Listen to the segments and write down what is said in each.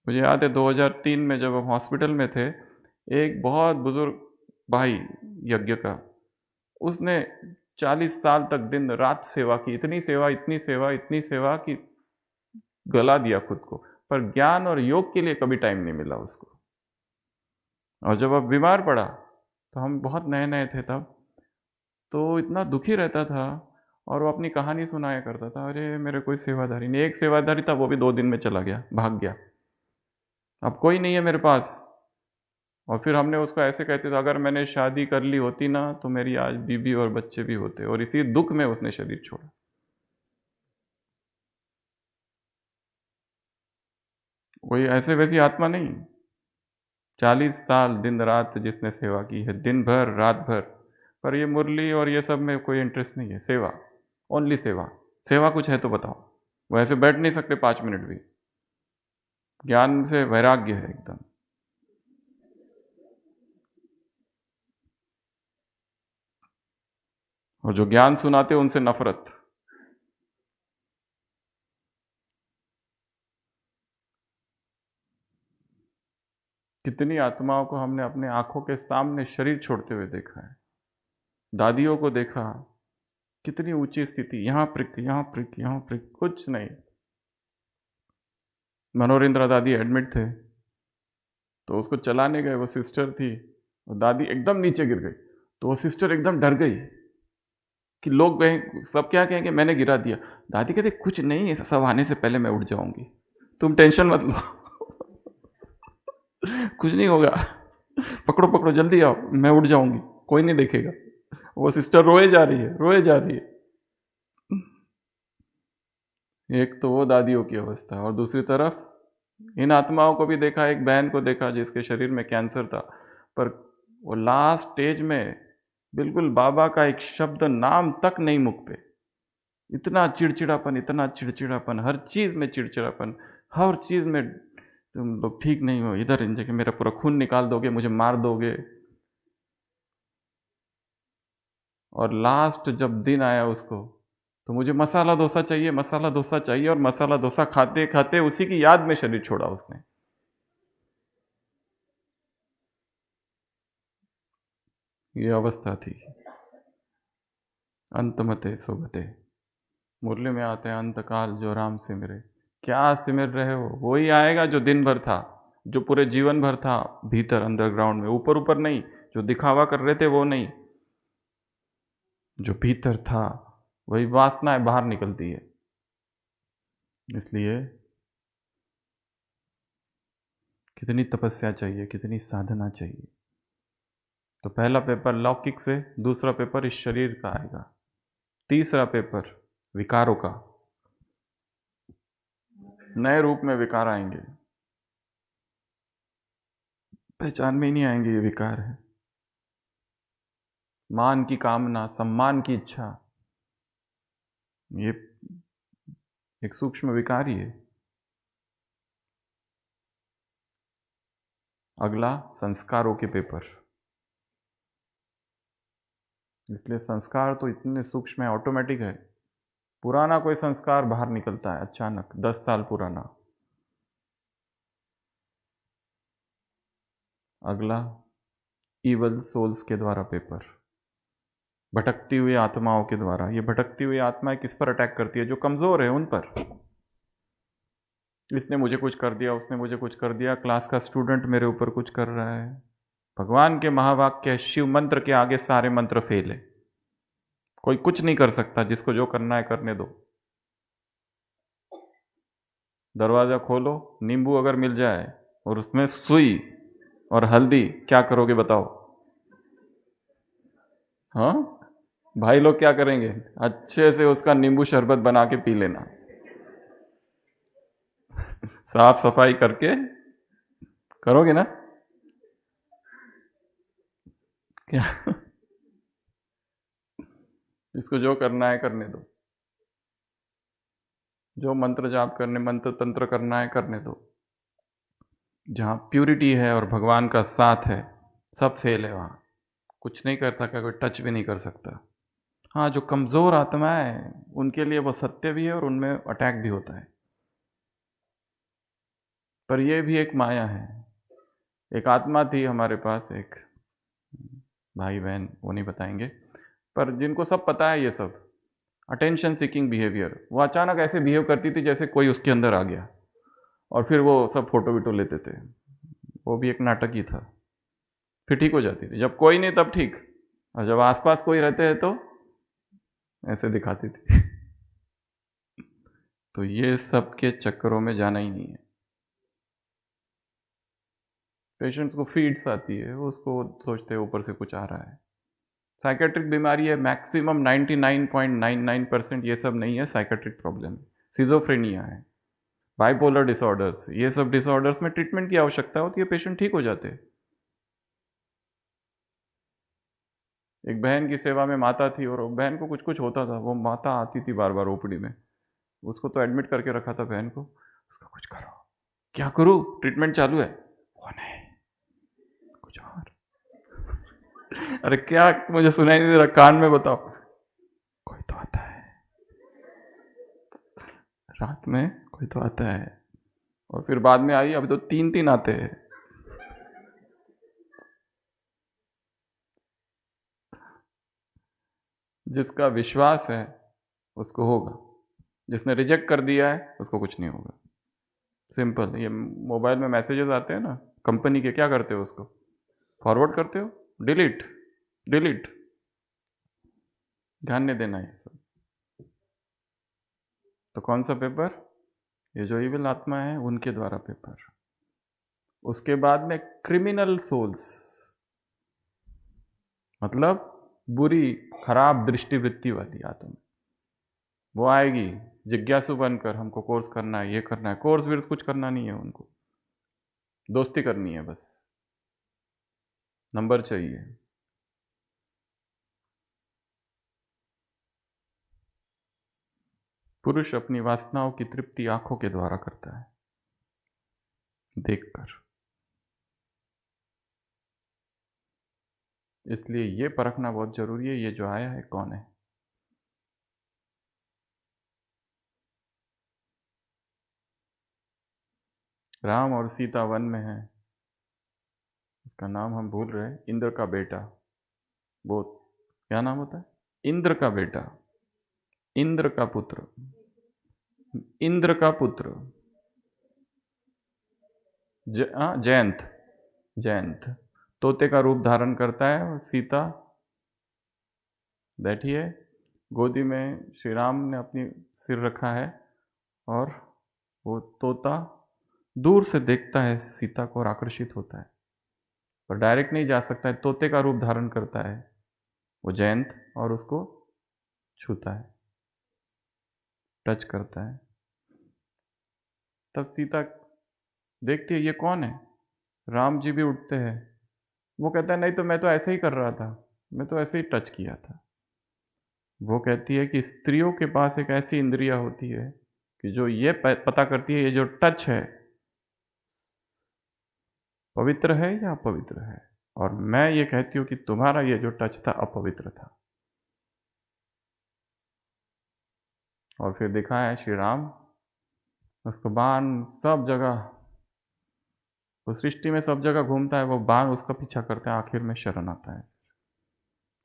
मुझे याद है 2003 में जब हम हॉस्पिटल में थे, एक बहुत बुजुर्ग भाई यज्ञ का, उसने 40 साल तक दिन रात सेवा की, इतनी सेवा, इतनी सेवा, इतनी सेवा कि गला दिया खुद को, पर ज्ञान और योग के लिए कभी टाइम नहीं मिला उसको। और जब अब बीमार पड़ा, तो हम बहुत नए नए थे तब, तो इतना दुखी रहता था, और वो अपनी कहानी सुनाया करता था, अरे मेरे कोई सेवाधारी नहीं, एक सेवाधारी था, वो भी 2 दिन में चला गया, भाग गया, अब कोई नहीं है मेरे पास। और फिर हमने उसको ऐसे कहते थे, अगर मैंने शादी कर ली होती ना तो मेरी आज बीबी और बच्चे भी होते, और इसी दुख में उसने शरीर छोड़ा। कोई ऐसे वैसी आत्मा नहीं, 40 साल दिन रात जिसने सेवा की है, दिन भर रात भर, पर ये मुरली और ये सब में कोई इंटरेस्ट नहीं है, सेवा, ओनली सेवा। सेवा कुछ है तो बताओ। वो ऐसे बैठ नहीं सकते 5 मिनट भी, ज्ञान से वैराग्य है एकदम। और जो ज्ञान सुनाते उनसे नफरत। कितनी आत्माओं को हमने अपने आंखों के सामने शरीर छोड़ते हुए देखा है। दादियों को देखा, कितनी ऊंची स्थिति, यहां प्रिक, यहां प्रिक, यहां प्रिक, कुछ नहीं। मनोरेंद्र दादी एडमिट थे, तो उसको चलाने गए, वो सिस्टर थी, और दादी एकदम नीचे गिर गई, तो वो सिस्टर एकदम डर गई कि लोग कहें, सब क्या कहेंगे मैंने गिरा दिया। दादी कहते कुछ नहीं, सब आने से पहले मैं उठ जाऊंगी, तुम टेंशन मत लो। कुछ नहीं होगा, पकड़ो पकड़ो जल्दी आओ, मैं उठ जाऊंगी, कोई नहीं देखेगा। वो सिस्टर रोए जा रही है, रोए जा रही है। एक तो वो दादियों की अवस्था, और दूसरी तरफ इन आत्माओं को भी देखा, एक बहन को देखा जिसके शरीर में कैंसर था, पर वो लास्ट स्टेज में बिल्कुल बाबा का एक शब्द नाम तक नहीं मुख पे, इतना चिड़चिड़ापन, इतना चिड़चिड़ापन, हर चीज में चिड़चिड़ापन, हर चीज में तुम लोग ठीक नहीं हो, इधर इन जगह मेरा पूरा खून निकाल दोगे, मुझे मार दोगे। और लास्ट जब दिन आया उसको, तो मुझे मसाला डोसा चाहिए, मसाला डोसा चाहिए, और मसाला डोसा खाते खाते उसी की याद में शरीर छोड़ा उसने। ये अवस्था थी। अंतमते सोगते, मुरली में आते हैं, अंतकाल जो राम सिमरे। क्या सिमर रहे हो? वही आएगा जो दिन भर था, जो पूरे जीवन भर था, भीतर अंडरग्राउंड में, ऊपर ऊपर नहीं, जो दिखावा कर रहे थे वो नहीं, जो भीतर था। वही वासनाएं बाहर निकलती है। इसलिए कितनी तपस्या चाहिए, कितनी साधना चाहिए। तो पहला पेपर लौकिक से, दूसरा पेपर इस शरीर का आएगा, तीसरा पेपर विकारों का, नए रूप में विकार आएंगे, पहचान में ही नहीं आएंगे ये विकार है। मान की कामना, सम्मान की इच्छा, ये एक सूक्ष्म विकार ही है। अगला संस्कारों के पेपर। इसलिए संस्कार तो इतने सूक्ष्म है, ऑटोमेटिक है। पुराना कोई संस्कार बाहर निकलता है अचानक, 10 साल पुराना। अगला ईवल सोल्स के द्वारा पेपर, भटकती हुई आत्माओं के द्वारा। ये भटकती हुई आत्माएं किस पर अटैक करती है? जो कमजोर है उन पर। इसने मुझे कुछ कर दिया, उसने मुझे कुछ कर दिया, क्लास का स्टूडेंट मेरे ऊपर कुछ कर रहा है। भगवान के महावाक्य शिव मंत्र के आगे सारे मंत्र फेल है। कोई कुछ नहीं कर सकता, जिसको जो करना है करने दो। दरवाजा खोलो, नींबू अगर मिल जाए और उसमें सुई और हल्दी, क्या करोगे बताओ? हाँ, भाई लोग क्या करेंगे? अच्छे से उसका नींबू शरबत बना के पी लेना, साफ सफाई करके करोगे ना? क्या? इसको जो करना है करने दो, जो मंत्र जाप करने, मंत्र तंत्र करना है करने दो। जहां प्यूरिटी है और भगवान का साथ है, सब फेल है वहां। कुछ नहीं करता, क्या कोई टच भी नहीं कर सकता। हाँ, जो कमजोर आत्मा है उनके लिए वो सत्य भी है और उनमें अटैक भी होता है। पर ये भी एक माया है। एक आत्मा थी हमारे पास, एक भाई बहन, वो नहीं बताएंगे, पर जिनको सब पता है ये सब, अटेंशन सीकिंग बिहेवियर, वो अचानक ऐसे बिहेव करती थी जैसे कोई उसके अंदर आ गया, और फिर वो सब फोटो वीटो लेते थे। वो भी एक नाटक ही था। फिर ठीक हो जाती थी, जब कोई नहीं तब ठीक, और जब आसपास कोई रहते हैं तो ऐसे दिखाती थी। तो ये सब के चक्करों में जाना ही नहीं है। पेशेंट्स को फीड्स आती है, वो उसको सोचते हैं ऊपर से कुछ आ रहा है। साइकेट्रिक बीमारी है, मैक्सिमम 99.99% ये सब नहीं है साइकेट्रिक प्रॉब्लम, सिजोफ्रेनिया है, बाइपोलर डिसऑर्डर्स, ये सब डिसऑर्डर्स में ट्रीटमेंट की आवश्यकता होती है, पेशेंट ठीक हो जाते हैं। एक बहन की सेवा में माता थी, और बहन को कुछ कुछ होता था, वो माता आती थी बार बार ओपीडी में, उसको तो एडमिट करके रखा था बहन को। उसका कुछ करो, क्या करूं, ट्रीटमेंट चालू है, वो नहीं, कुछ और। अरे क्या, मुझे सुनाई नहीं दे रहा, कान में बताओ, कोई तो आता है, रात में कोई तो आता है, और फिर बाद में आई, अभी तो तीन तीन आते हैं। जिसका विश्वास है उसको होगा, जिसने रिजेक्ट कर दिया है उसको कुछ नहीं होगा। सिंपल। ये मोबाइल में मैसेजेस आते हैं ना कंपनी के, क्या करते हो उसको फॉरवर्ड करते हो, डिलीट डिलीट, ध्यान नहीं देना ये सब। तो कौन सा पेपर, ये जो इविल आत्मा है उनके द्वारा पेपर। उसके बाद में क्रिमिनल सोल्स, मतलब बुरी खराब दृष्टिवृत्ति वाली आत्मा, वो आएगी जिज्ञासु बनकर, हमको कोर्स करना है, ये करना है, कोर्स वीर्स कुछ करना नहीं है उनको, दोस्ती करनी है बस, नंबर चाहिए। पुरुष अपनी वासनाओं की तृप्ति आंखों के द्वारा करता है, देखकर। इसलिए ये परखना बहुत जरूरी है, ये जो आया है कौन है। राम और सीता वन में है, इसका नाम हम भूल रहे हैं, इंद्र का बेटा, वो क्या नाम होता है, इंद्र का बेटा, इंद्र का पुत्र, इंद्र का पुत्र, जयंत, जयंत तोते का रूप धारण करता है, और सीता बैठी है गोदी में, श्री राम ने अपनी सिर रखा है, और वो तोता दूर से देखता है सीता को और आकर्षित होता है, पर डायरेक्ट नहीं जा सकता है, तोते का रूप धारण करता है वो जयंत, और उसको छूता है, टच करता है। तब सीता देखती है ये कौन है, राम जी भी उठते हैं, वो कहता है नहीं तो मैं तो ऐसे ही कर रहा था, मैं तो ऐसे ही टच किया था। वो कहती है कि स्त्रियों के पास एक ऐसी इंद्रिया होती है कि जो ये पता करती है ये जो टच है पवित्र है या अपवित्र है, और मैं ये कहती हूँ कि तुम्हारा ये जो टच था अपवित्र था। और फिर दिखा है श्री राम, उसको बाण सब जगह, वो सृष्टि में सब जगह घूमता है, वो बाण उसका पीछा करते हैं, आखिर में शरण आता है,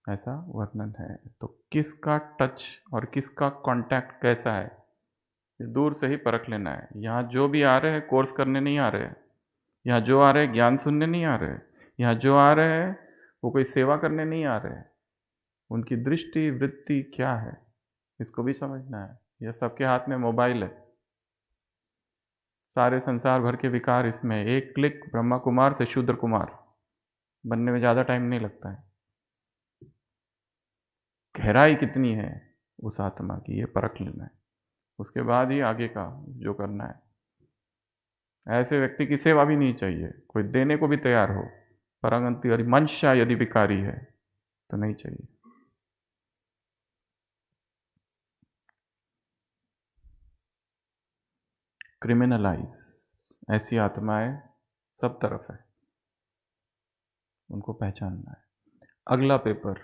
ऐसा वर्णन है। तो किसका टच और किसका कांटेक्ट कैसा है, ये दूर से ही परख लेना है। यहाँ जो भी आ रहे हैं कोर्स करने नहीं आ रहे हैं, यहाँ जो आ रहे हैं ज्ञान सुनने नहीं आ रहे हैं, यहाँ जो आ रहे हैं वो कोई सेवा करने नहीं आ रहे हैं, उनकी दृष्टि वृत्ति क्या है इसको भी समझना है। यह सबके हाथ में मोबाइल है, सारे संसार भर के विकार इसमें, एक क्लिक ब्रह्मा कुमार से शूद्र कुमार बनने में ज़्यादा टाइम नहीं लगता है। गहराई कितनी है उस आत्मा की, ये परख लेना है, उसके बाद ही आगे का जो करना है। ऐसे व्यक्ति की सेवा भी नहीं चाहिए, कोई देने को भी तैयार हो, परंतु यदि मनुष्य यदि विकारी है तो नहीं चाहिए। क्रिमिनलाइज, ऐसी आत्माएं सब तरफ है, उनको पहचानना है। अगला पेपर,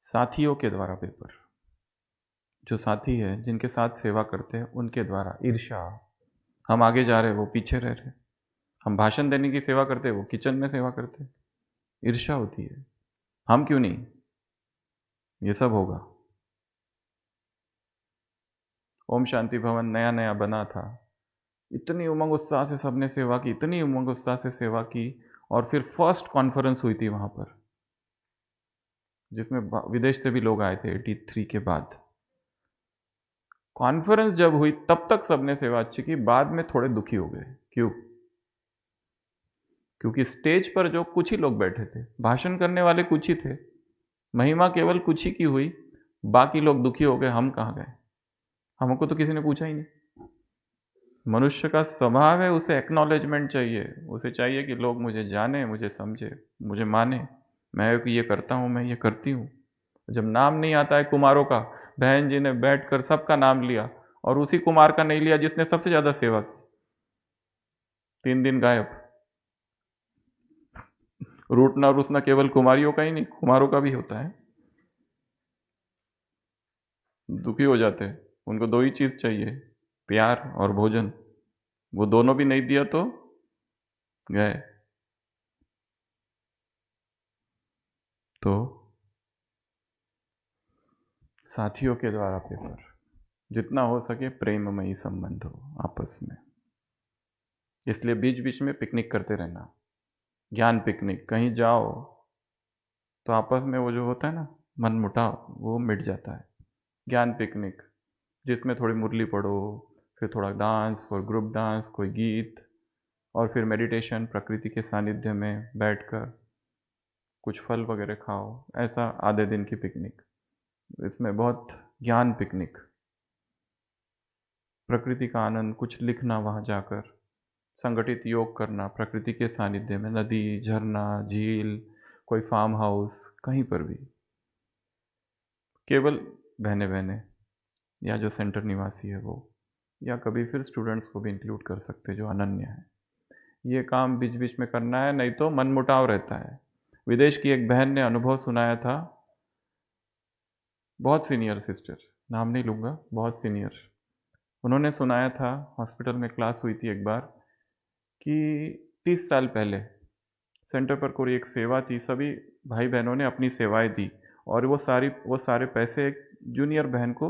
साथियों के द्वारा पेपर, जो साथी है जिनके साथ सेवा करते हैं उनके द्वारा ईर्ष्या, हम आगे जा रहे, वो पीछे रह रहे। हम भाषण देने की सेवा करते, वो किचन में सेवा करते। ईर्ष्या होती है, हम क्यों नहीं? ये सब होगा। ओम शांति भवन नया नया बना था, इतनी उमंग उत्साह से सबने सेवा की, इतनी उमंग उत्साह से सेवा की। और फिर फर्स्ट कॉन्फ्रेंस हुई थी वहां पर, जिसमें विदेश से भी लोग आए थे 83 के बाद। कॉन्फ्रेंस जब हुई तब तक सबने सेवा अच्छी की, बाद में थोड़े दुखी हो गए। क्यों? क्योंकि स्टेज पर जो कुछ ही लोग बैठे थे, भाषण करने वाले कुछ ही थे, महिमा केवल कुछ ही की हुई, बाकी लोग दुखी हो गए। हम कहाँ गए? हमको तो किसी ने पूछा ही नहीं। मनुष्य का स्वभाव है, उसे एक्नॉलेजमेंट चाहिए, उसे चाहिए कि लोग मुझे जाने, मुझे समझे, मुझे माने, मैं ये करता हूँ, मैं ये करती हूँ। जब नाम नहीं आता है कुमारों का, बहन जी ने बैठकर सबका नाम लिया और उसी कुमार का नहीं लिया जिसने सबसे ज्यादा सेवा की। 3 दिन गायब। रूठना रूसना केवल कुमारियों का ही नहीं, कुमारों का भी होता है। दुखी हो जाते हैं, उनको दो ही चीज चाहिए, प्यार और भोजन। वो दोनों भी नहीं दिया तो गए। तो साथियों के द्वारा पेपर, जितना हो सके प्रेममयी संबंध हो आपस में। इसलिए बीच बीच में पिकनिक करते रहना, ज्ञान पिकनिक। कहीं जाओ तो आपस में वो जो होता है ना मनमुटाव, वो मिट जाता है। ज्ञान पिकनिक जिसमें थोड़ी मुरली पढ़ो, फिर थोड़ा डांस, और ग्रुप डांस, कोई गीत, और फिर मेडिटेशन, प्रकृति के सानिध्य में बैठकर कुछ फल वगैरह खाओ। ऐसा आधे दिन की पिकनिक। इसमें बहुत ज्ञान पिकनिक, प्रकृति का आनंद, कुछ लिखना वहाँ जाकर, संगठित योग करना प्रकृति के सानिध्य में, नदी, झरना, झील, कोई फार्म हाउस, कहीं पर भी। केवल बहने बहने या जो सेंटर निवासी है वो, या कभी फिर स्टूडेंट्स को भी इंक्लूड कर सकते हैं जो अनन्य है। ये काम बीच बीच में करना है, नहीं तो मनमुटाव रहता है। विदेश की एक बहन ने अनुभव सुनाया था, बहुत सीनियर सिस्टर, नाम नहीं लूँगा, बहुत सीनियर। उन्होंने सुनाया था, हॉस्पिटल में क्लास हुई थी एक बार, कि 30 साल पहले सेंटर पर कोई एक सेवा थी, सभी भाई बहनों ने अपनी सेवाएं दी, और वो सारे पैसे एक जूनियर बहन को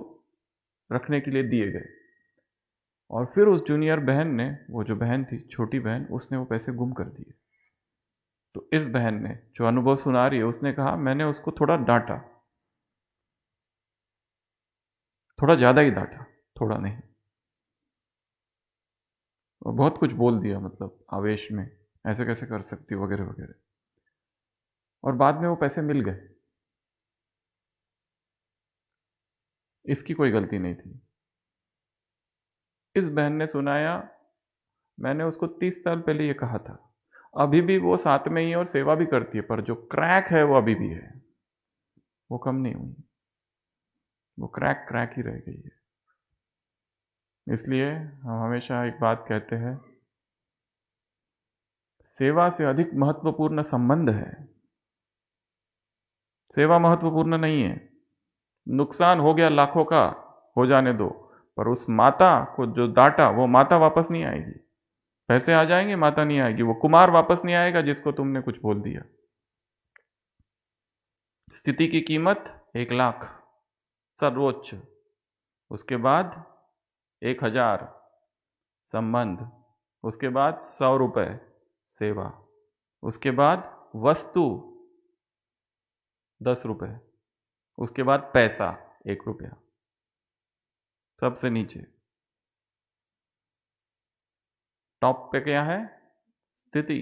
रखने के लिए दिए गए। और फिर उस जूनियर बहन ने, वो जो बहन थी छोटी बहन, उसने वो पैसे गुम कर दिए। तो इस बहन ने जो अनुभव सुना रही है, उसने कहा मैंने उसको थोड़ा डांटा, थोड़ा ज़्यादा ही डांटा, थोड़ा नहीं, और बहुत कुछ बोल दिया, मतलब आवेश में, ऐसे कैसे कर सकती हो वगैरह वगैरह। और बाद में वो पैसे मिल गए, इसकी कोई गलती नहीं थी। इस बहन ने सुनाया, मैंने उसको 30 साल पहले ये कहा था, अभी भी वो साथ में ही है और सेवा भी करती है, पर जो क्रैक है वो अभी भी है, वो कम नहीं हुई, वो क्रैक क्रैक ही रह गई है। इसलिए हम हमेशा एक बात कहते हैं, सेवा से अधिक महत्वपूर्ण संबंध है। सेवा महत्वपूर्ण नहीं है, नुकसान हो गया लाखों का, हो जाने दो, पर उस माता को जो डांटा, वो माता वापस नहीं आएगी। पैसे आ जाएंगे, माता नहीं आएगी, वो कुमार वापस नहीं आएगा जिसको तुमने कुछ बोल दिया। स्थिति की कीमत 1 लाख सर्वोच्च, उसके बाद 1000 संबंध, उसके बाद 100 रुपए सेवा, उसके बाद वस्तु 10 रुपए, उसके बाद पैसा 1 रुपया, सबसे नीचे। टॉप पे क्या है? स्थिति।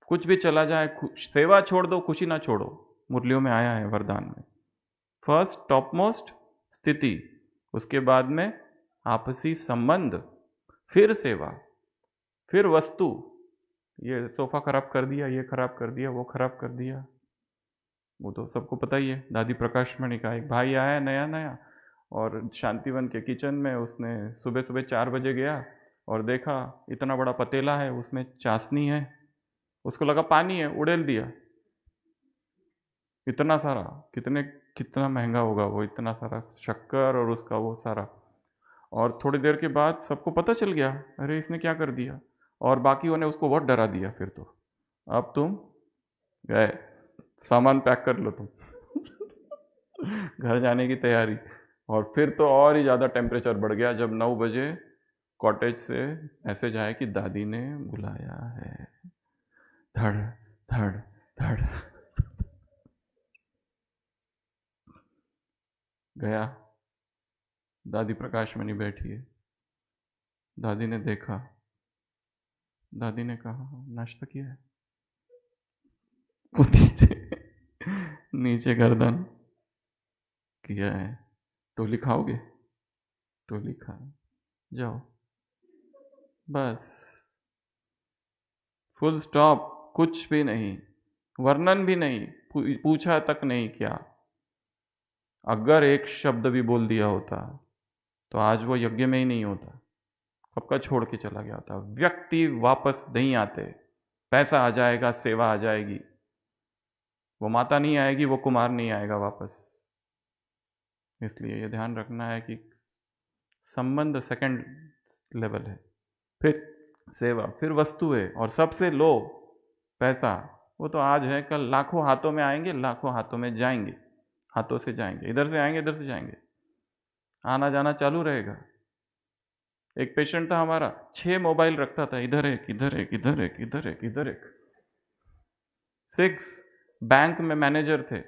कुछ भी चला जाए, सेवा छोड़ दो, खुशी ना छोड़ो, मुरलियों में आया है वरदान में। फर्स्ट टॉप मोस्ट स्थिति, उसके बाद में आपसी संबंध, फिर सेवा, फिर वस्तु। ये सोफा खराब कर दिया, ये खराब कर दिया, वो खराब कर दिया, वो तो सबको पता ही है। दादी प्रकाश मणि का एक भाई आया नया नया, और शांतिवन के किचन में उसने सुबह सुबह 4 बजे गया और देखा इतना बड़ा पतीला है, उसमें चाशनी है, उसको लगा पानी है, उड़ेल दिया। इतना सारा, कितना महंगा होगा वो, इतना सारा शक्कर और उसका वो सारा। और थोड़ी देर के बाद सबको पता चल गया, अरे इसने क्या कर दिया, और बाकियों ने उसको बहुत डरा दिया। फिर तो अब तुम गए, सामान पैक कर लो तुम घर जाने की तैयारी। और फिर तो और ही ज़्यादा टेम्परेचर बढ़ गया जब 9 बजे कॉटेज से ऐसे जाए कि दादी ने बुलाया है, धड़ धड़ धड़। गया, दादी प्रकाश मणि बैठी है। दादी ने देखा, दादी ने कहा नाश्ता किया है? नीचे गर्दन, किया है। टोली खाओगे? टोली खा, जाओ, बस, फुल स्टॉप, कुछ भी नहीं, वर्णन भी नहीं, पूछा तक नहीं क्या। अगर एक शब्द भी बोल दिया होता तो आज वो यज्ञ में ही नहीं होता, कब का छोड़ के चला गया था। व्यक्ति वापस नहीं आते, पैसा आ जाएगा, सेवा आ जाएगी, वो माता नहीं आएगी, वो कुमार नहीं आएगा वापस। इसलिए ये ध्यान रखना है कि संबंध सेकंड लेवल है, फिर सेवा, फिर वस्तु है, और सबसे लो पैसा। वो तो आज है, कल लाखों हाथों में आएंगे, लाखों हाथों में जाएंगे, हाथों से जाएंगे, इधर से आएंगे, इधर से जाएंगे, आना जाना चालू रहेगा। एक पेशेंट था हमारा, 6 मोबाइल रखता था, इधर एक, इधर एक, इधर एक, इधर एक, इधर एक। 6 बैंक में मैनेजर थे,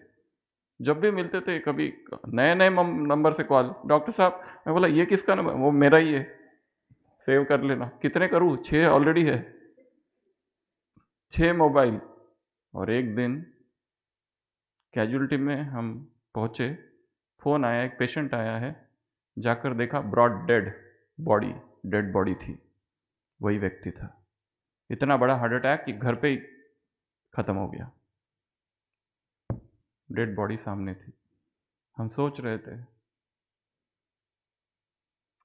जब भी मिलते थे कभी नए नए नंबर से कॉल, डॉक्टर साहब। मैं बोला ये किसका नंबर? वो मेरा ही है, सेव कर लेना। कितने करूँ? 6 ऑलरेडी है, 6 मोबाइल। और एक दिन कैजुअलिटी में हम पहुंचे, फोन आया, एक पेशेंट आया है, जाकर देखा broad dead body, dead body थी, वही व्यक्ति था। इतना बड़ा हार्ट अटैक कि घर पे ही खत्म हो गया, डेड बॉडी सामने थी। हम सोच रहे थे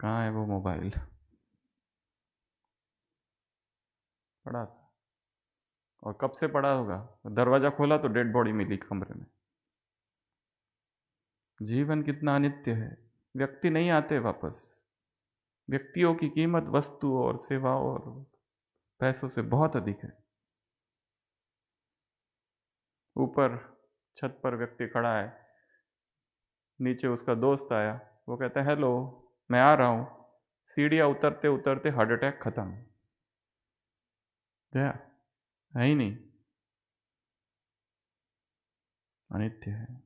कहाँ है वो मोबाइल, पड़ा था, और कब से पड़ा होगा। दरवाजा खोला तो डेड बॉडी मिली कमरे में। जीवन कितना अनित्य है, व्यक्ति नहीं आते वापस। व्यक्तियों की कीमत वस्तु और सेवाओं और पैसों से बहुत अधिक है। ऊपर छत पर व्यक्ति खड़ा है, नीचे उसका दोस्त आया, वो कहता है हेलो मैं आ रहा हूं, सीढ़ियां उतरते उतरते हार्ट अटैक खत्म, गया, है ही नहीं। अनित्य है।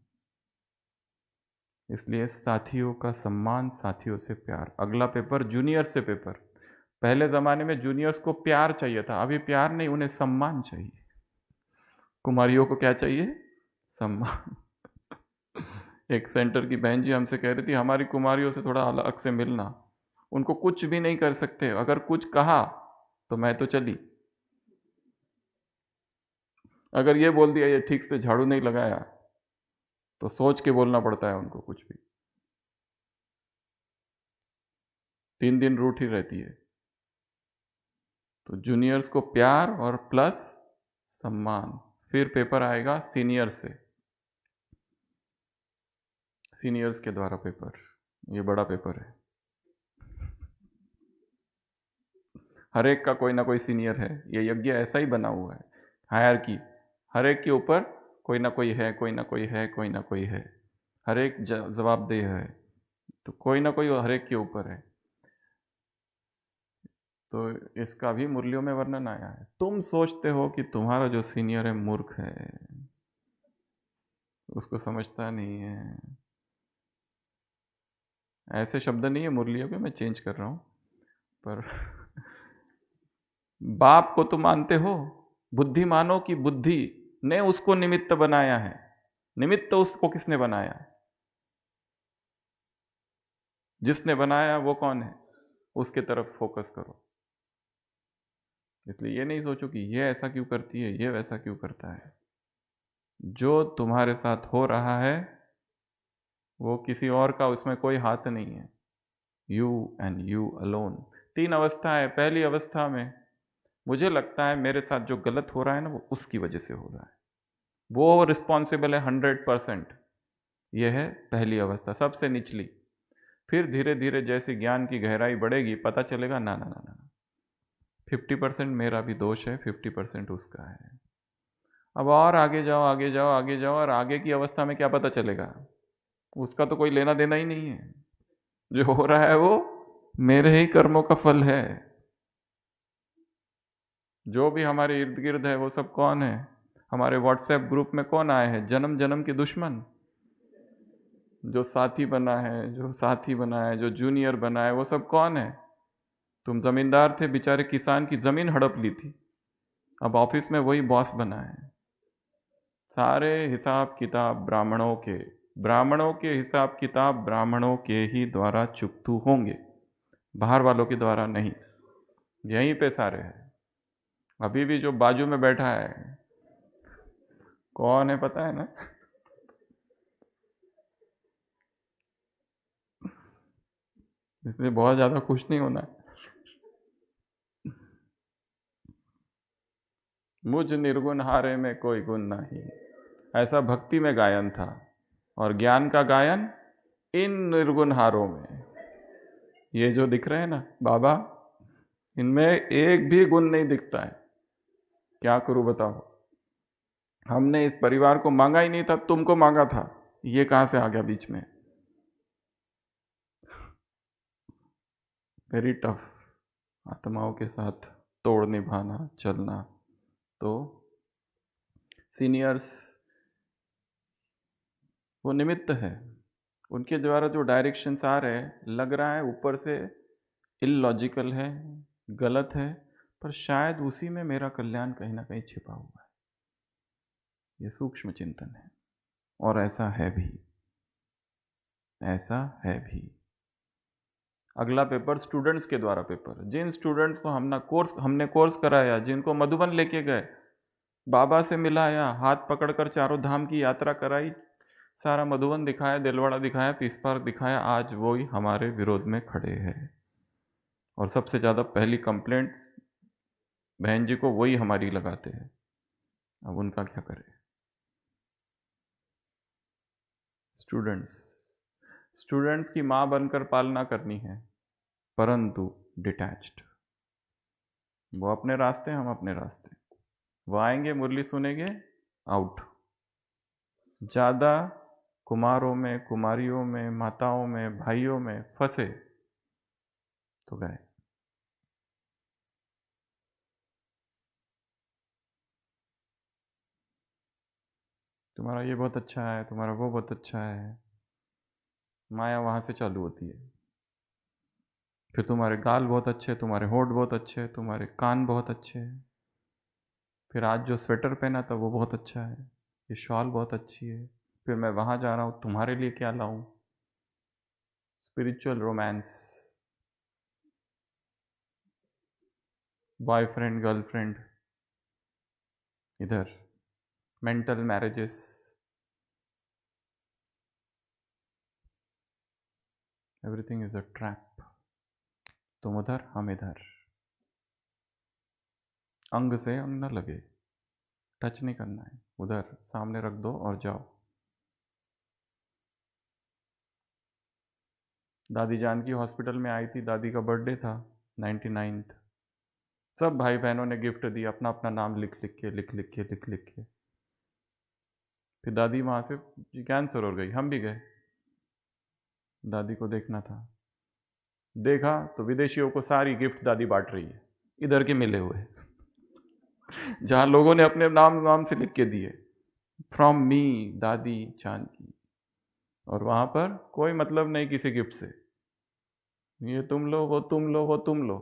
इसलिए साथियों का सम्मान, साथियों से प्यार। अगला पेपर जूनियर से पेपर। पहले जमाने में जूनियर्स को प्यार चाहिए था, अभी प्यार नहीं, उन्हें सम्मान चाहिए। कुमारियों को क्या चाहिए? सम्मान। एक सेंटर की बहन जी हमसे कह रही थी हमारी कुमारियों से थोड़ा अलग से मिलना, उनको कुछ भी नहीं कर सकते, अगर कुछ कहा तो मैं तो चली, अगर ये बोल दिया ये ठीक से झाड़ू नहीं लगाया तो सोच के बोलना पड़ता है उनको कुछ भी। 3 दिन रूठी रहती है। तो जूनियर्स को प्यार और प्लस सम्मान। फिर पेपर आएगा सीनियर से, सीनियर्स के द्वारा पेपर, ये बड़ा पेपर है। हर एक का कोई ना कोई सीनियर है, ये यज्ञ ऐसा ही बना हुआ है, हायरार्की। हर एक के ऊपर कोई ना कोई है, कोई ना कोई है, कोई ना कोई है, हर एक जवाबदेह है, तो कोई ना कोई हर एक के ऊपर है। तो इसका भी मुरलियों में वर्णन आया है। तुम सोचते हो कि तुम्हारा जो सीनियर है मूर्ख है, उसको समझता नहीं है। ऐसे शब्द नहीं है मुरलियों के, मैं चेंज कर रहा हूं, पर बाप को तो मानते हो, बुद्धिमानों की बुद्धि ने उसको निमित्त बनाया है। निमित्त उसको किसने बनाया? जिसने बनाया वो कौन है, उसके तरफ फोकस करो। इसलिए ये नहीं सोचो कि ये ऐसा क्यों करती है, ये वैसा क्यों करता है। जो तुम्हारे साथ हो रहा है वो किसी और का उसमें कोई हाथ नहीं है। You and you alone. 3 अवस्था है। पहली अवस्था में मुझे लगता है मेरे साथ जो गलत हो रहा है ना वो उसकी वजह से हो रहा है, वो रिस्पॉन्सिबल है 100%। यह है पहली अवस्था, सबसे निचली। फिर धीरे धीरे जैसे ज्ञान की गहराई बढ़ेगी पता चलेगा ना ना ना ना 50% मेरा भी दोष है, 50% उसका है। अब और आगे जाओ आगे जाओ आगे जाओ, और आगे की अवस्था में क्या पता चलेगा, उसका तो कोई लेना देना ही नहीं है। जो हो रहा है वो मेरे ही कर्मों का फल है। जो भी हमारे इर्द गिर्द है वो सब कौन है? हमारे व्हाट्सएप ग्रुप में कौन आए हैं? जन्म जन्म के दुश्मन। जो साथी बना है, जो साथी बना है, जो जूनियर बना है, वो सब कौन है? तुम जमींदार थे, बेचारे किसान की जमीन हड़प ली थी, अब ऑफिस में वही बॉस बना है। सारे हिसाब किताब ब्राह्मणों के हिसाब किताब ब्राह्मणों के ही द्वारा चुकतू होंगे, बाहर वालों के द्वारा नहीं। यहीं पे सारे हैं। अभी भी जो बाजू में बैठा है कौन है पता है ना? इसलिए बहुत ज्यादा खुश नहीं होना है। मुझ निर्गुण हारे में कोई गुण नहीं, ऐसा भक्ति में गायन था। और ज्ञान का गायन इन निर्गुण हारों में। ये जो दिख रहे हैं ना बाबा, इनमें एक भी गुण नहीं दिखता है। क्या करूं बताओ? हमने इस परिवार को मांगा ही नहीं था, तुमको मांगा था, ये कहां से आ गया बीच में? Very tough. आत्माओं के साथ तोड़ निभाना, चलना। तो सीनियर्स वो निमित्त है, उनके द्वारा जो डायरेक्शंस आ रहे हैं, लग रहा है ऊपर से इलॉजिकल है, गलत है, पर शायद उसी में मेरा कल्याण कहीं ना कहीं छिपा हुआ है। ये सूक्ष्म चिंतन है। और ऐसा है भी, ऐसा है भी। अगला पेपर स्टूडेंट्स के द्वारा पेपर, जिन स्टूडेंट्स को हमने कोर्स कराया, जिनको मधुबन लेके गए, बाबा से मिलाया, हाथ पकड़कर चारों धाम की यात्रा कराई, सारा मधुबन दिखाया, दिलवाड़ा दिखाया, पीस पार्क दिखाया, आज वो ही हमारे विरोध में खड़े हैं। और सबसे ज़्यादा पहली कंप्लेंट बहन जी को वही हमारी लगाते हैं। अब उनका क्या करें? स्टूडेंट्स की माँ बनकर पालना करनी है, परंतु डिटैच्ड। वो अपने रास्ते, हम अपने रास्ते। वो आएंगे, मुरली सुनेंगे, आउट। ज़्यादा कुमारों में, कुमारियों में, माताओं में, भाइयों में फंसे तो गए। तुम्हारा ये बहुत अच्छा है, तुम्हारा वो बहुत अच्छा है, माया वहां से चालू होती है। फिर तुम्हारे गाल बहुत अच्छे, तुम्हारे होठ बहुत अच्छे, तुम्हारे कान बहुत अच्छे हैं। फिर आज जो स्वेटर पहना था वो बहुत अच्छा है, ये शॉल बहुत अच्छी है। फिर मैं वहां जा रहा हूं, तुम्हारे लिए क्या लाऊं? स्पिरिचुअल रोमांस, बॉयफ्रेंड गर्लफ्रेंड, इधर mental marriages, everything is a trap. तुम उधर, हम इधर। अंग से अंग न लगे, टच नहीं करना है, उधर सामने रख दो और जाओ। दादी जानकी हॉस्पिटल में आई थी, दादी का बर्थडे था 99th। सब भाई बहनों ने गिफ्ट दिया, अपना अपना नाम लिख लिख के लिख लिख के लिख लिख के। फिर दादी वहां से कैंसर हो गई, हम भी गए, दादी को देखना था। देखा तो विदेशियों को सारी गिफ्ट दादी बांट रही है, इधर के मिले हुए जहां लोगों ने अपने नाम नाम से लिख के दिए, फ्रॉम मी दादी जानकी। और वहां पर कोई मतलब नहीं किसी गिफ्ट से, ये तुम लो, वो तुम लो, वो तुम लो,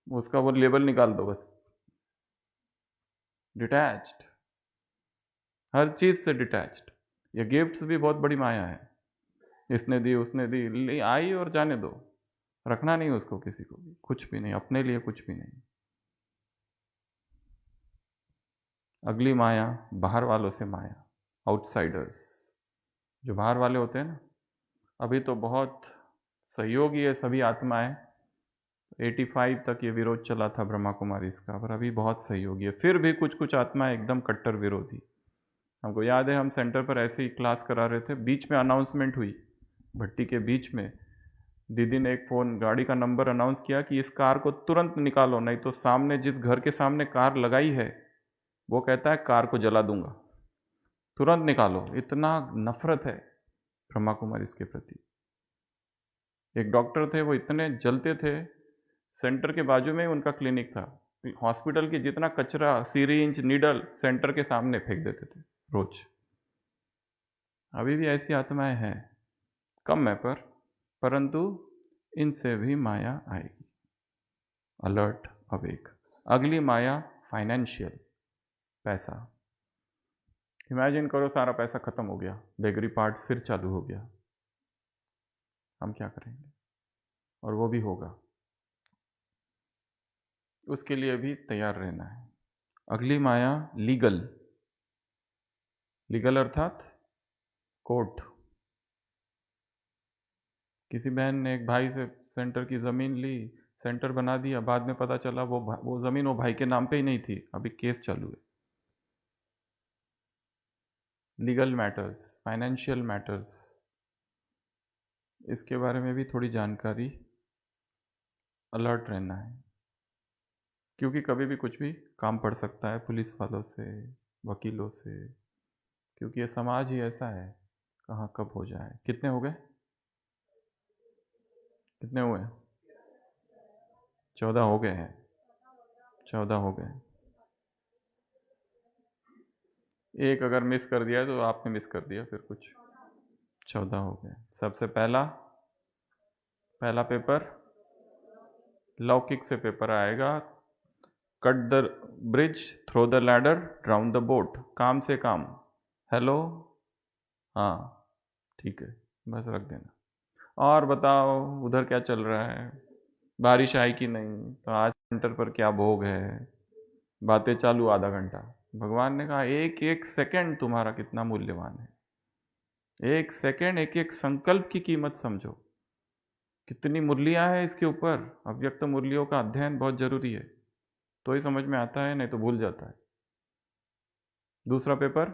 उसका वो लेबल निकाल दो बस। डिटैच्ड, हर चीज से डिटैच्ड। ये गिफ्ट्स भी बहुत बड़ी माया है, इसने दी उसने दी, ले आई और जाने दो, रखना नहीं उसको, किसी को भी कुछ भी नहीं, अपने लिए कुछ भी नहीं। अगली माया बाहर वालों से माया, आउटसाइडर्स। जो बाहर वाले होते हैं ना, अभी तो बहुत सहयोगी है सभी आत्माएं। 85 तक ये विरोध चला था ब्रह्मा कुमारी इसका, पर अभी बहुत सहयोगी है। फिर भी कुछ कुछ आत्माएं एकदम कट्टर विरोधी। हमको याद है, हम सेंटर पर ऐसे ही क्लास करा रहे थे, बीच में अनाउंसमेंट हुई, भट्टी के बीच में दीदी ने एक फ़ोन गाड़ी का नंबर अनाउंस किया कि इस कार को तुरंत निकालो, नहीं तो सामने जिस घर के सामने कार लगाई है वो कहता है कार को जला दूंगा, तुरंत निकालो। इतना नफरत है ब्रह्मा कुमारी इसके प्रति। एक डॉक्टर थे, वो इतने जलते थे, सेंटर के बाजू में ही उनका क्लिनिक था, हॉस्पिटल की जितना कचरा, सीरिंज, नीडल सेंटर के सामने फेंक देते थे रोज। अभी भी ऐसी आत्माएं हैं, कम है परंतु इनसे भी माया आएगी। Alert, awake. अगली माया फाइनेंशियल, पैसा। इमेजिन करो सारा पैसा खत्म हो गया, बेगरी पार्ट फिर चालू हो गया, हम क्या करेंगे? और वो भी होगा, उसके लिए भी तैयार रहना है। अगली माया लीगल। लीगल अर्थात कोर्ट। किसी बहन ने एक भाई से सेंटर की ज़मीन ली, सेंटर बना दिया, बाद में पता चला वो ज़मीन वो भाई के नाम पे ही नहीं थी, अभी केस चालू है। लीगल मैटर्स, फाइनेंशियल मैटर्स, इसके बारे में भी थोड़ी जानकारी, अलर्ट रहना है, क्योंकि कभी भी कुछ भी काम पड़ सकता है पुलिस वालों से, वकीलों से, क्योंकि ये समाज ही ऐसा है, कहाँ कब हो जाए। कितने हो गए? कितने हुए? 14 हो गए हैं, 14 हो गए। एक अगर मिस कर दिया तो आपने मिस कर दिया, फिर कुछ 14 हो गए। सबसे पहला पेपर लौकिक से पेपर आएगा, cut the bridge, throw the ladder, drown the boat. काम से काम। हेलो, हाँ ठीक है, बस रख देना। और बताओ उधर क्या चल रहा है, बारिश आई कि नहीं, तो आज सेंटर पर क्या भोग है, बातें चालू आधा घंटा। भगवान ने कहा एक एक सेकंड तुम्हारा कितना मूल्यवान है, एक सेकंड, एक एक संकल्प की कीमत समझो, कितनी मुरलियां हैं इसके ऊपर। अव्यक्त मुरलियों का अध्ययन बहुत जरूरी है, तो ही समझ में आता है, नहीं तो भूल जाता है। दूसरा पेपर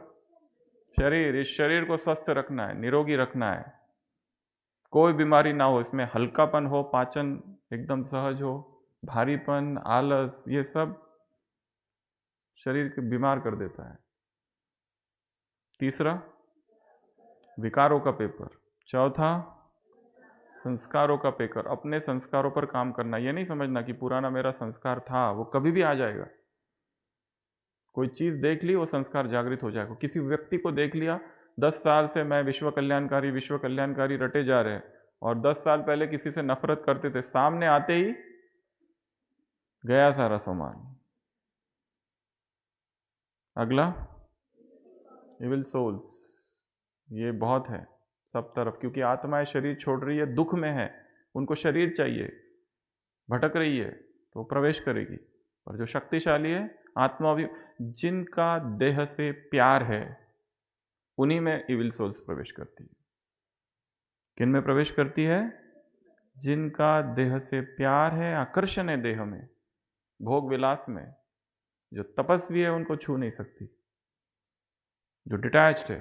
शरीर। इस शरीर को स्वस्थ रखना है, निरोगी रखना है, कोई बीमारी ना हो इसमें, हल्कापन हो, पाचन एकदम सहज हो, भारीपन, आलस, ये सब शरीर को बीमार कर देता है। तीसरा विकारों का पेपर। चौथा संस्कारों का पेपर, अपने संस्कारों पर काम करना। ये नहीं समझना कि पुराना मेरा संस्कार था, वो कभी भी आ जाएगा। कोई चीज देख ली, वो संस्कार जागृत हो जाएगा। किसी व्यक्ति को देख लिया, 10 साल से मैं विश्व कल्याणकारी रटे जा रहे हैं, और 10 साल पहले किसी से नफरत करते थे, सामने आते ही गया सारा सामान। अगला इविल सोल्स, ये बहुत है सब तरफ, क्योंकि आत्माएं शरीर छोड़ रही है, दुख में है, उनको शरीर चाहिए, भटक रही है, तो प्रवेश करेगी। और जो शक्तिशाली है, आत्मा भी, जिनका देह से प्यार है, उन्हीं में इविल सोल्स प्रवेश करती है। किन में प्रवेश करती है? जिनका देह से प्यार है, आकर्षण है देह में, भोग विलास में। जो तपस्वी है उनको छू नहीं सकती, जो डिटैच्ड है,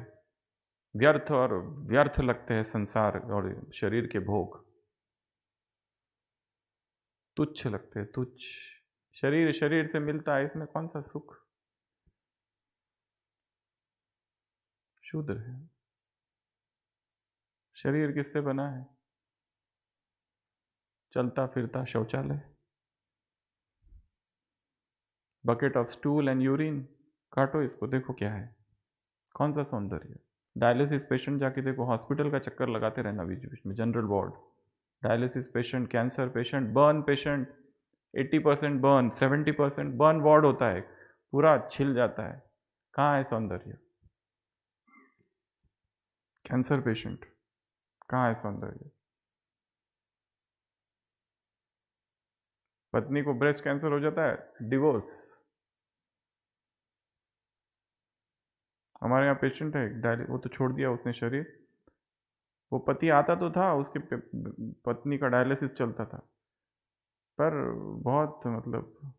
व्यर्थ लगते हैं संसार और शरीर के भोग, तुच्छ लगते हैं, तुच्छ। शरीर से मिलता है, इसमें कौन सा सुख? शूद्र है। शरीर किससे बना है? चलता फिरता शौचालय, bucket of stool and urine. काटो इसको, देखो क्या है, कौन सा सौंदर्य। डायलिसिस पेशेंट जाके देखो, हॉस्पिटल का चक्कर लगाते रहना बीच बीच में, general ward, dialysis patient, cancer patient, burn patient, 80% burn, 70% burn ward होता है, पूरा छिल जाता है। कहाँ है सौंदर्य? कैंसर पेशेंट, कहाँ है सौंदर्य? पत्नी को ब्रेस्ट कैंसर हो जाता है, डिवोर्स। हमारे यहाँ पेशेंट है, वो तो छोड़ दिया उसने शरीर, वो पति आता तो था, उसकी पत्नी का डायलिसिस चलता था, पर बहुत मतलब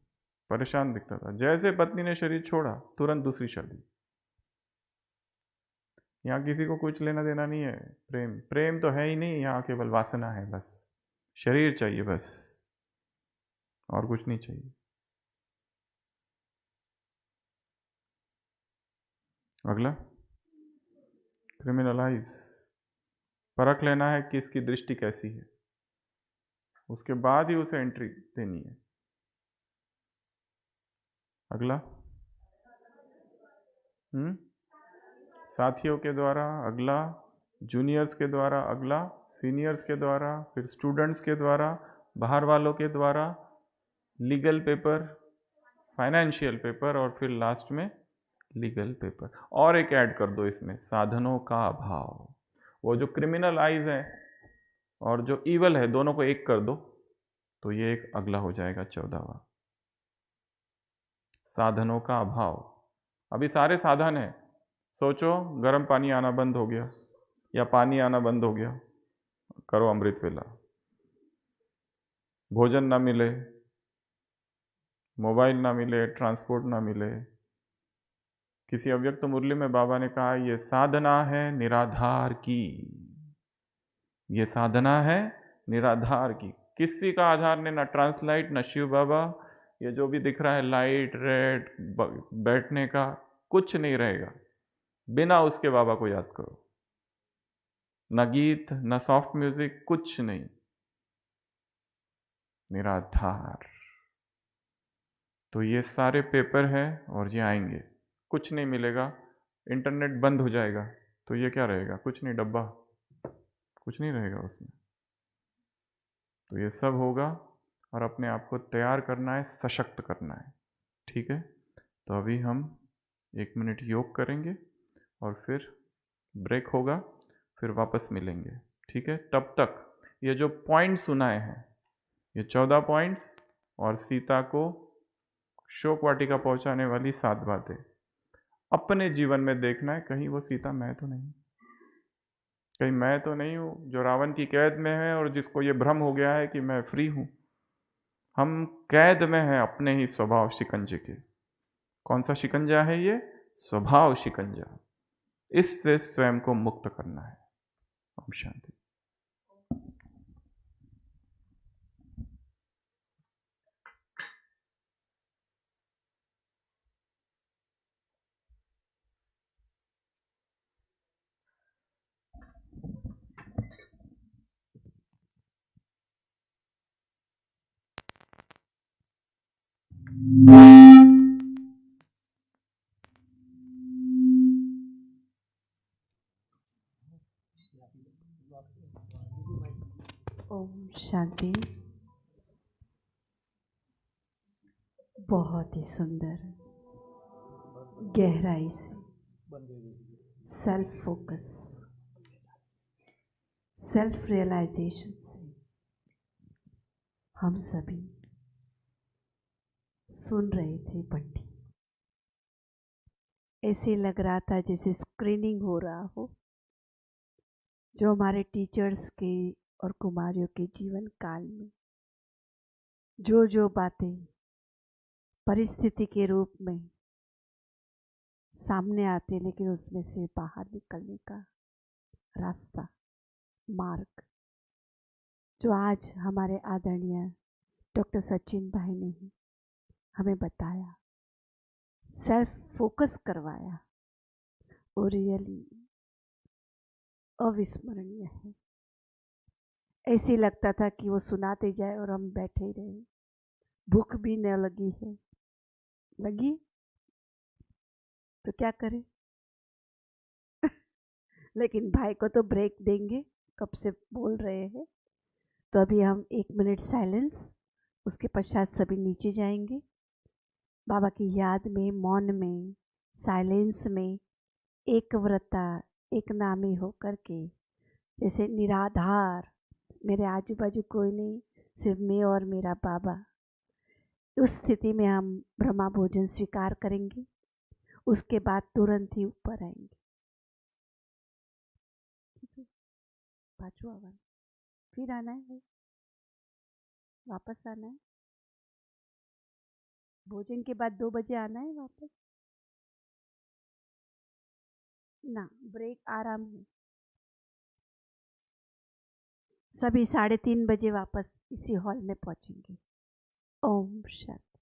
परेशान दिखता था। जैसे पत्नी ने शरीर छोड़ा, तुरंत दूसरी शादी। यहाँ किसी को कुछ लेना देना नहीं है, प्रेम तो है ही नहीं, यहाँ केवल वासना है बस। शरीर चाहिए बस, और कुछ नहीं चाहिए। अगला, क्रिमिनलाइज, परख लेना है कि इसकी दृष्टि कैसी है, उसके बाद ही उसे एंट्री देनी है। अगला, साथियों के द्वारा, अगला जूनियर्स के द्वारा, अगला सीनियर्स के द्वारा, फिर स्टूडेंट्स के द्वारा, बाहर वालों के द्वारा, लीगल पेपर, फाइनेंशियल पेपर, और फिर लास्ट में लीगल पेपर। और एक ऐड कर दो इसमें, साधनों का अभाव। वो जो क्रिमिनल आइज है और जो ईवल है, दोनों को एक कर दो तो ये एक अगला हो जाएगा 14वां, साधनों का अभाव। अभी सारे साधन है, सोचो गर्म पानी आना बंद हो गया या पानी आना बंद हो गया, करो अमृत वेला। भोजन ना मिले, मोबाइल ना मिले, ट्रांसपोर्ट ना मिले। किसी अव्यक्त मुरली में बाबा ने कहा, ये साधना है निराधार की, ये साधना है निराधार की। किसी का आधार नहीं, ना ट्रांसलाइट, ना शिव बाबा, ये जो भी दिख रहा है लाइट रेड बैठने का, कुछ नहीं रहेगा बिना उसके बाबा को याद करो। ना गीत, ना सॉफ्ट म्यूजिक, कुछ नहीं, निराधार। तो ये सारे पेपर हैं और ये आएंगे, कुछ नहीं मिलेगा, इंटरनेट बंद हो जाएगा तो ये क्या रहेगा, कुछ नहीं, डब्बा, कुछ नहीं रहेगा उसमें। तो ये सब होगा और अपने आप को तैयार करना है, सशक्त करना है। ठीक है, तो अभी हम 1 मिनट योग करेंगे और फिर ब्रेक होगा, फिर वापस मिलेंगे। ठीक है, तब तक ये जो पॉइंट सुनाए हैं, ये 14 पॉइंट्स और सीता को शोक वाटिका पहुंचाने वाली 7 बातें अपने जीवन में देखना है। कहीं वो सीता मैं तो नहीं, कहीं मैं तो नहीं हूं जो रावण की कैद में है और जिसको ये भ्रम हो गया है कि मैं फ्री हूं। हम कैद में हैं अपने ही स्वभाव शिकंजे के। कौन सा शिकंजा है ये? स्वभाव शिकंजा। इससे स्वयं को मुक्त करना है। ओम शांति। ओम शांति। बहुत ही सुंदर, गहराई से सेल्फ फोकस, सेल्फ रियलाइजेशन से हम सभी सुन रहे थे पट्टी। ऐसे लग रहा था जैसे स्क्रीनिंग हो रहा हो, जो हमारे टीचर्स के और कुमारियों के जीवन काल में जो जो बातें परिस्थिति के रूप में सामने आते, लेकिन उसमें से बाहर निकलने का रास्ता, मार्ग, जो आज हमारे आदरणीय डॉक्टर सचिन भाई ने ही हमें बताया, सेल्फ फोकस करवाया, वो रियली अविस्मरणीय है। ऐसे लगता था कि वो सुनाते जाए और हम बैठे ही रहे। भूख भी न लगी है, लगी तो क्या करें लेकिन भाई को तो ब्रेक देंगे, कब से बोल रहे हैं। तो अभी हम 1 मिनट साइलेंस, उसके पश्चात सभी नीचे जाएंगे, बाबा की याद में, मौन में, साइलेंस में, एक व्रता एक नामी होकर के, जैसे निराधार, मेरे आजू बाजू कोई नहीं, सिर्फ मैं और मेरा बाबा। उस स्थिति में हम ब्रह्मा भोजन स्वीकार करेंगे, उसके बाद तुरंत ही ऊपर आएंगे। पांचवा आवाज, फिर आना है, वापस आना है, भोजन के बाद 2 बजे आना है वापस ना, ब्रेक आराम है। सभी 3:30 बजे वापस इसी हॉल में पहुंचेंगे। ओम शांति।